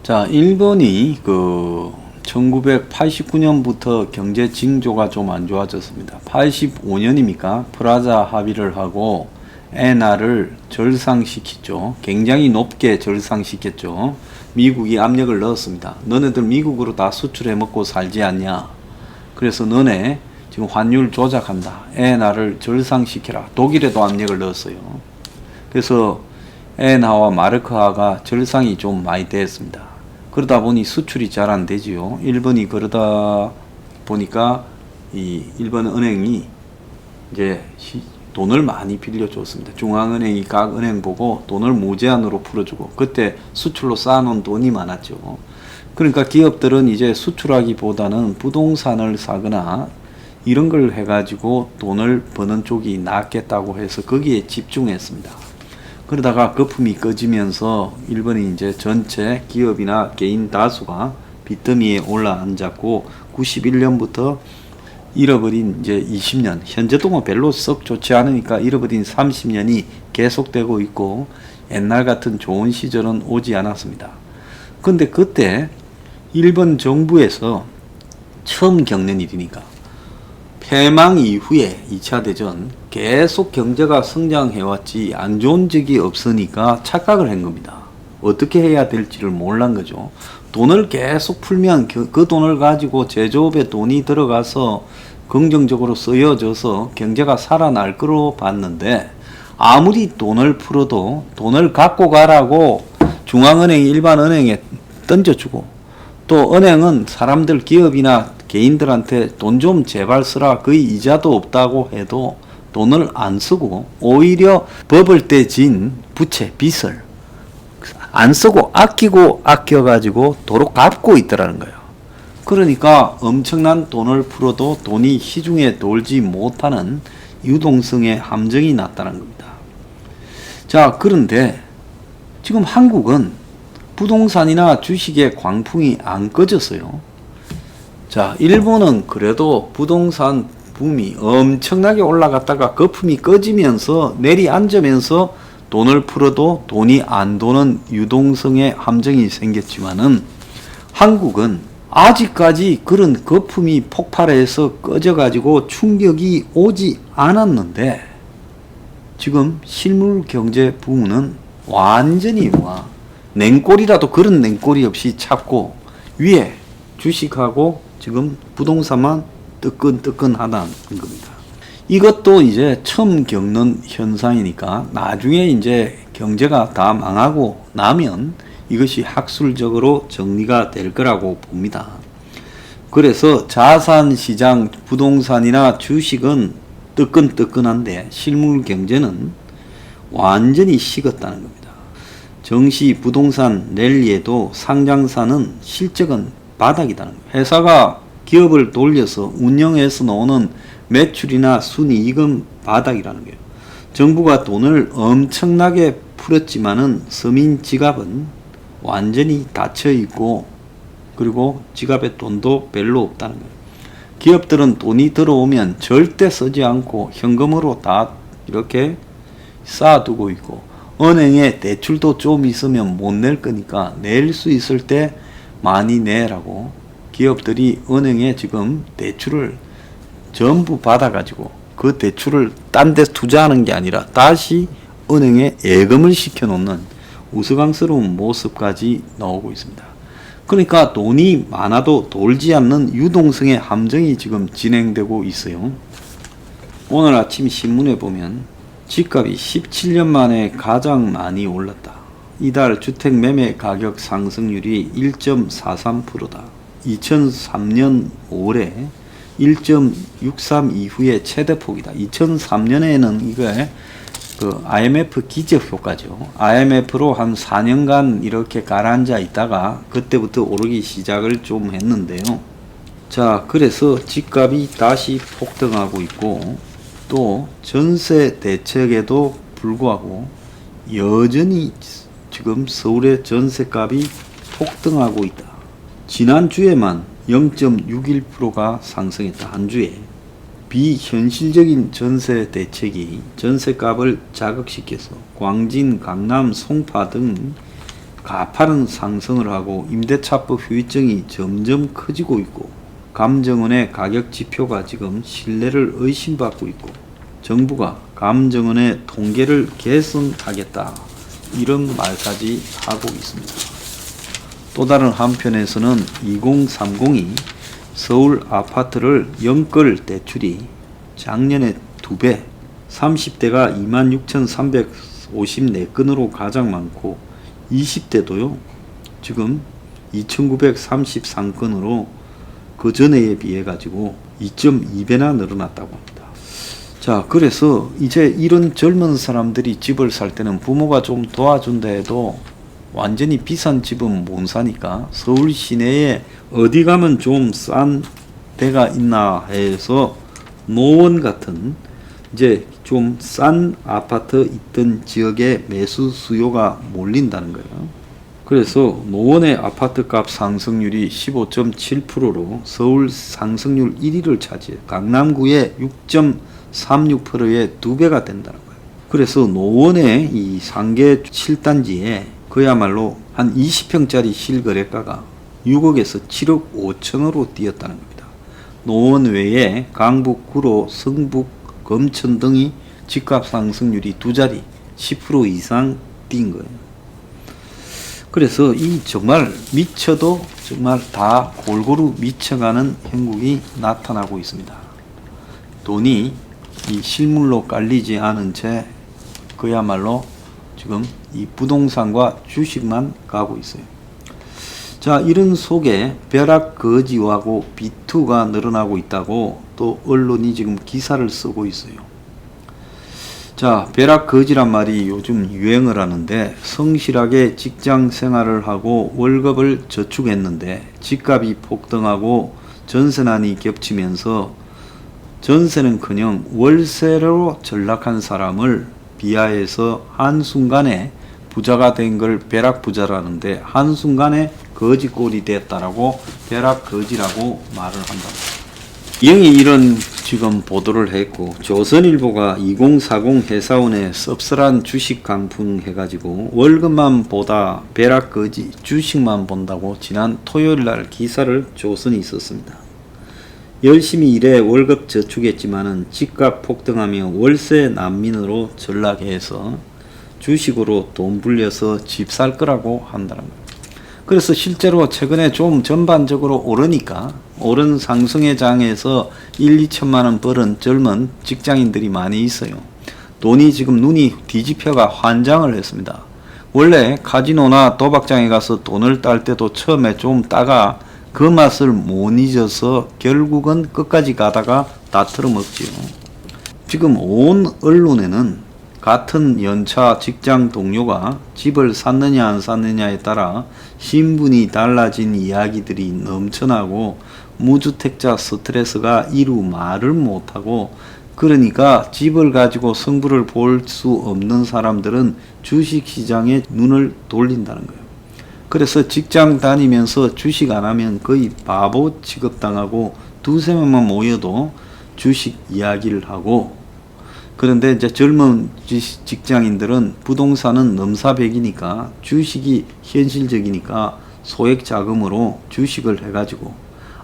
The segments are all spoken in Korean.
자, 일본이 1989년부터 경제 징조가 좀 안 좋아졌습니다. 85년입니까? 프라자 합의를 하고 엔화를 절상시켰죠. 굉장히 높게 절상시켰죠. 미국이 압력을 넣었습니다. 너네들 미국으로 다 수출해 먹고 살지 않냐? 그래서 너네 지금 환율 조작한다. 엔화를 절상시켜라. 독일에도 압력을 넣었어요. 그래서 엔화와 마르크화가 절상이 좀 많이 됐습니다. 그러다 보니 수출이 잘 안 되지요. 일본이 그러다 보니까 이 일본 은행이 이제 돈을 많이 빌려줬습니다. 중앙은행이 각 은행 보고 돈을 무제한으로 풀어주고, 그때 수출로 쌓아놓은 돈이 많았죠. 그러니까 기업들은 이제 수출하기보다는 부동산을 사거나 이런 걸 해가지고 돈을 버는 쪽이 낫겠다고 해서 거기에 집중했습니다. 그러다가 거품이 꺼지면서 일본이 이제 전체 기업이나 개인 다수가 빚더미에 올라앉았고, 91년부터 잃어버린 이제 20년, 현재도 뭐 별로 썩 좋지 않으니까 잃어버린 30년이 계속되고 있고, 옛날 같은 좋은 시절은 오지 않았습니다. 근데 그때 일본 정부에서 처음 겪는 일이니까, 패망 이후에 2차 대전 계속 경제가 성장해왔지 안 좋은 적이 없으니까 착각을 한 겁니다. 어떻게 해야 될지를 몰란 거죠. 돈을 계속 풀면 그 돈을 가지고 제조업에 돈이 들어가서 긍정적으로 쓰여져서 경제가 살아날 거로 봤는데, 아무리 돈을 풀어도 돈을 갖고 가라고 중앙은행이 일반은행에 던져주고, 또 은행은 사람들, 기업이나 개인들한테 돈 좀 제발 쓰라, 거의 이자도 없다고 해도 돈을 안 쓰고 오히려 법을 떼진 부채, 빚을 안 쓰고 아끼고 아껴가지고 도로 갚고 있더라는 거예요. 그러니까 엄청난 돈을 풀어도 돈이 시중에 돌지 못하는 유동성의 함정이 났다는 겁니다. 자, 그런데 지금 한국은 부동산이나 주식의 광풍이 안 꺼졌어요. 자, 일본은 그래도 부동산 붐이 엄청나게 올라갔다가 거품이 꺼지면서 내리앉으면서 돈을 풀어도 돈이 안 도는 유동성의 함정이 생겼지만은, 한국은 아직까지 그런 거품이 폭발해서 꺼져가지고 충격이 오지 않았는데, 지금 실물 경제 붐은 완전히 냉골이라도 그런 냉골이 없이 찾고 위에 주식하고 지금 부동산만 뜨끈뜨끈하다는 겁니다. 이것도 이제 처음 겪는 현상이니까 나중에 이제 경제가 다 망하고 나면 이것이 학술적으로 정리가 될 거라고 봅니다. 그래서 자산시장, 부동산이나 주식은 뜨끈뜨끈한데 실물 경제는 완전히 식었다는 겁니다. 정시 부동산 랠리에도 상장사는 실적은 바닥이다는 거예요. 회사가 기업을 돌려서 운영해서 나오는 매출이나 순이익은 바닥이라는 거예요. 정부가 돈을 엄청나게 풀었지만은 서민 지갑은 완전히 닫혀 있고, 그리고 지갑에 돈도 별로 없다는 거예요. 기업들은 돈이 들어오면 절대 쓰지 않고 현금으로 다 이렇게 쌓아두고 있고, 은행에 대출도 좀 있으면 못 낼 거니까 낼 수 있을 때 많이 내라고 기업들이 은행에 지금 대출을 전부 받아가지고 그 대출을 딴 데 투자하는 게 아니라 다시 은행에 예금을 시켜놓는 우스꽝스러운 모습까지 나오고 있습니다. 그러니까 돈이 많아도 돌지 않는 유동성의 함정이 지금 진행되고 있어요. 오늘 아침 신문에 보면 집값이 17년 만에 가장 많이 올랐다. 이달 주택 매매 가격 상승률이 1.43%다. 2003년 5월에 1.63 이후의 최대폭이다. 2003년에는 이게 IMF 기적 효과죠. IMF로 한 4년간 이렇게 가라앉아 있다가 그때부터 오르기 시작을 좀 했는데요. 자, 그래서 집값이 다시 폭등하고 있고, 또 전세 대책에도 불구하고 여전히 지금 서울의 전세값이 폭등하고 있다. 지난주에만 0.61%가 상승했다. 한 주에. 비현실적인 전세 대책이 전세값을 자극시켜서 광진, 강남, 송파 등 가파른 상승을 하고 임대차법 후유증이 점점 커지고 있고 감정원의 가격 지표가 지금 신뢰를 의심받고 있고 정부가 감정원의 통계를 개선하겠다 이런 말까지 하고 있습니다. 또 다른 한편에서는 2030이 서울 아파트를 연끌 대출이 작년에 2배 30대가 26,354건으로 가장 많고 20대도요 지금 2,933건으로 그 전에에 비해 가지고 2.2배나 늘어났다고 합니다. 자, 그래서 이제 이런 젊은 사람들이 집을 살 때는 부모가 좀 도와준다 해도 완전히 비싼 집은 못 사니까 서울 시내에 어디 가면 좀 싼 데가 있나 해서 노원 같은 이제 좀 싼 아파트 있던 지역에 매수 수요가 몰린다는 거예요. 그래서 노원의 아파트 값 상승률이 15.7%로 서울 상승률 1위를 차지해 강남구의 6.36%의 2배가 된다는 거예요. 그래서 노원의 이 상계 7단지에 그야말로 한 20평짜리 실거래가가 6억에서 7억 5천으로 뛰었다는 겁니다. 노원 외에 강북, 구로, 성북, 검천 등이 집값 상승률이 두 자리 10% 이상 뛴 거예요. 그래서 이 정말 미쳐도 정말 다 골고루 미쳐가는 형국이 나타나고 있습니다. 돈이 이 실물로 깔리지 않은 채 그야말로 지금 이 부동산과 주식만 가고 있어요. 자, 이런 속에 벼락거지하고 비투가 늘어나고 있다고 또 언론이 지금 기사를 쓰고 있어요. 자, 벼락거지란 말이 요즘 유행을 하는데 성실하게 직장 생활을 하고 월급을 저축했는데 집값이 폭등하고 전세난이 겹치면서 전세는커녕 월세로 전락한 사람을 비하해서 한순간에 부자가 된 걸 벼락부자라는데 한순간에 거지꼴이 됐다라고 벼락거지라고 말을 한다. 영이 이런 지금 보도를 했고 조선일보가 2040 회사원의 씁쓸한 주식 강풍 해가지고 월급만 보다 벼락거지 주식만 본다고 지난 토요일날 기사를 조선이 썼습니다. 열심히 일해 월급 저축했지만은 집값 폭등하며 월세 난민으로 전락해서 주식으로 돈 불려서 집 살 거라고 한다는 거예요. 그래서 실제로 최근에 좀 전반적으로 오르니까 오른 상승의 장에서 1, 2천만 원 벌은 젊은 직장인들이 많이 있어요. 돈이 지금 눈이 뒤집혀가 환장을 했습니다. 원래 카지노나 도박장에 가서 돈을 딸 때도 처음에 좀 따가 그 맛을 못 잊어서 결국은 끝까지 가다가 다 틀어먹지요. 지금 온 언론에는 같은 연차 직장 동료가 집을 샀느냐 안 샀느냐에 따라 신분이 달라진 이야기들이 넘쳐나고 무주택자 스트레스가 이루 말을 못하고 그러니까 집을 가지고 승부를 볼 수 없는 사람들은 주식시장에 눈을 돌린다는 거예요. 그래서 직장 다니면서 주식 안 하면 거의 바보 취급당하고 두세 명만 모여도 주식 이야기를 하고 그런데 이제 젊은 직장인들은 부동산은 넘사벽이니까 주식이 현실적이니까 소액 자금으로 주식을 해가지고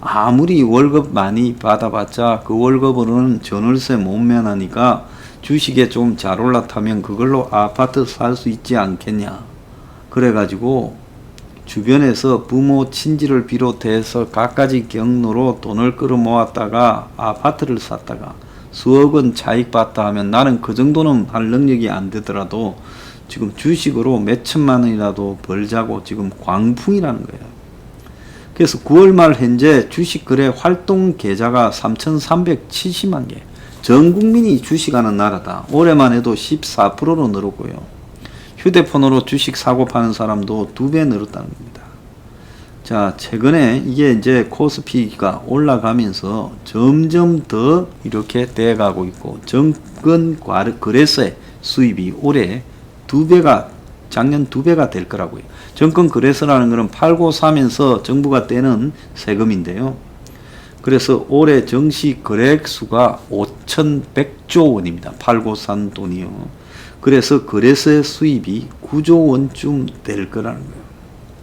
아무리 월급 많이 받아봤자 그 월급으로는 전월세 못 면하니까 주식에 좀 잘 올라타면 그걸로 아파트 살 수 있지 않겠냐. 그래가지고 주변에서 부모 친지를 비롯해서 갖가지 경로로 돈을 끌어모았다가 아파트를 샀다가 수억 원 차익 봤다 하면 나는 그 정도는 할 능력이 안 되더라도 지금 주식으로 몇 천만 원이라도 벌자고 지금 광풍이라는 거예요. 그래서 9월 말 현재 주식거래 활동 계좌가 3,370만 개. 전 국민이 주식하는 나라다. 올해만 해도 14%로 늘었고요. 휴대폰으로 주식 사고 파는 사람도 2배 늘었다는 겁니다. 자, 최근에 이게 이제 코스피가 올라가면서 점점 더 이렇게 돼가고 있고 정권 거래소의 수입이 올해 2배가 작년 2배가 될 거라고요. 정권 거래소라는 것은 팔고 사면서 정부가 떼는 세금인데요. 그래서 올해 정시 거래액수가 5,100조 원입니다. 팔고 산 돈이요. 그래서 거래소의 수입이 9조 원쯤 될 거라는 거예요.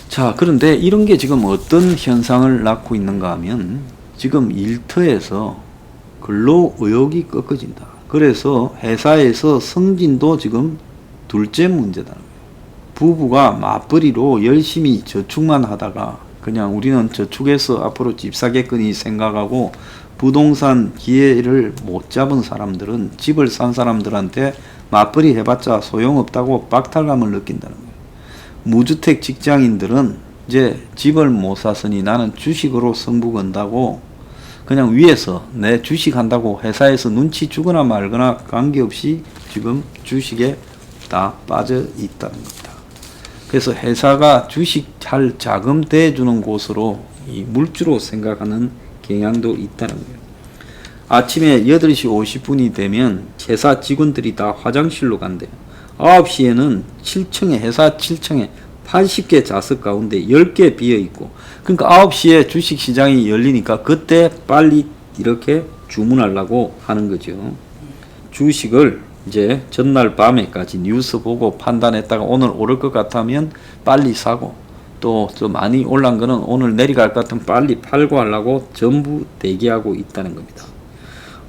자, 그런데 이런 게 지금 어떤 현상을 낳고 있는가 하면 지금 일터에서 근로 의욕이 꺾어진다. 그래서 회사에서 승진도 지금 둘째 문제다. 부부가 맞벌이로 열심히 저축만 하다가 그냥 우리는 저축해서 앞으로 집 사겠거니 생각하고 부동산 기회를 못 잡은 사람들은 집을 산 사람들한테 맞벌이 해봤자 소용없다고 박탈감을 느낀다는 거예요. 무주택 직장인들은 이제 집을 못 샀으니 나는 주식으로 승부 건다고 그냥 위에서 내 주식 한다고 회사에서 눈치 주거나 말거나 관계없이 지금 주식에 다 빠져 있다는 겁니다. 그래서 회사가 주식할 자금 대주는 곳으로 이 물주로 생각하는 경향도 있다는 거예요. 아침에 8시 50분이 되면 회사 직원들이 다 화장실로 간대요. 9시에는 7층에 회사 7층에 80개 좌석 가운데 10개 비어있고 그러니까 9시에 주식시장이 열리니까 그때 빨리 이렇게 주문하려고 하는 거죠. 주식을 이제 전날 밤에까지 뉴스 보고 판단했다가 오늘 오를 것 같으면 빨리 사고 또 좀 많이 올란 거는 오늘 내려갈 것 같으면 빨리 팔고 하려고 전부 대기하고 있다는 겁니다.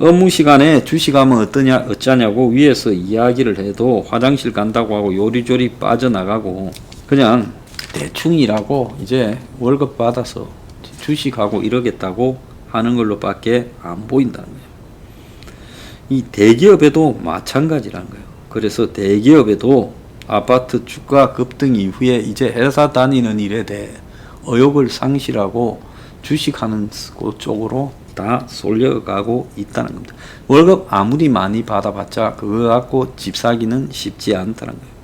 업무 시간에 주식하면 어쩌냐고 위에서 이야기를 해도 화장실 간다고 하고 요리조리 빠져나가고 그냥 대충 일하고 이제 월급 받아서 주식하고 이러겠다고 하는 걸로 밖에 안 보인다는 거예요. 이 대기업에도 마찬가지라는 거예요. 그래서 대기업에도 아파트 주가 급등 이후에 이제 회사 다니는 일에 대해 의욕을 상실하고 주식하는 쪽으로 다 쏠려가고 있다는 겁니다. 월급 아무리 많이 받아봤자 그거 갖고 집 사기는 쉽지 않다는 거예요.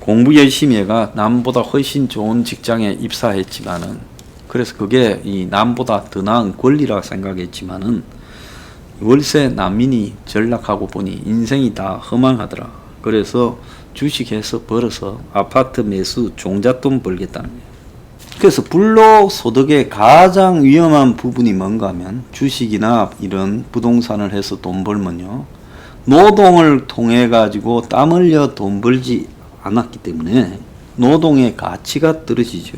공부 열심히 해가 남보다 훨씬 좋은 직장에 입사했지만은 그래서 그게 이 남보다 더 나은 권리라 생각했지만은 월세 난민이 전락하고 보니 인생이 다 허망하더라. 그래서 주식해서 벌어서 아파트 매수 종잣돈 벌겠다는 거예요. 그래서 불로소득의 가장 위험한 부분이 뭔가 하면 주식이나 이런 부동산을 해서 돈 벌면요. 노동을 통해 가지고 땀 흘려 돈 벌지 않았기 때문에 노동의 가치가 떨어지죠.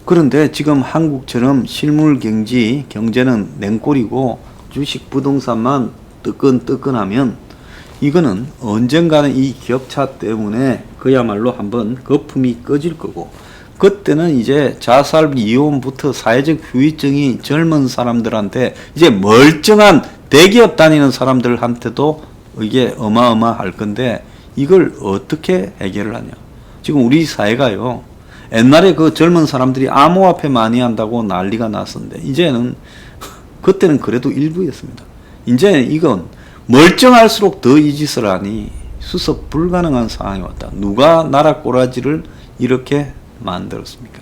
그런데 지금 한국처럼 실물 경제는 냉골이고 주식 부동산만 뜨끈뜨끈하면 이거는 언젠가는 이 격차 때문에 그야말로 한번 거품이 꺼질 거고 그때는 이제 자살 이혼부터 사회적 후유증이 젊은 사람들한테 이제 멀쩡한 대기업 다니는 사람들한테도 이게 어마어마할 건데 이걸 어떻게 해결을 하냐. 지금 우리 사회가요. 옛날에 그 젊은 사람들이 암호화폐 많이 한다고 난리가 났었는데 이제는 그때는 그래도 일부였습니다. 이제 이건 멀쩡할수록 더 이 짓을 하니 수습 불가능한 상황이 왔다. 누가 나라 꼬라지를 이렇게 만들었습니까?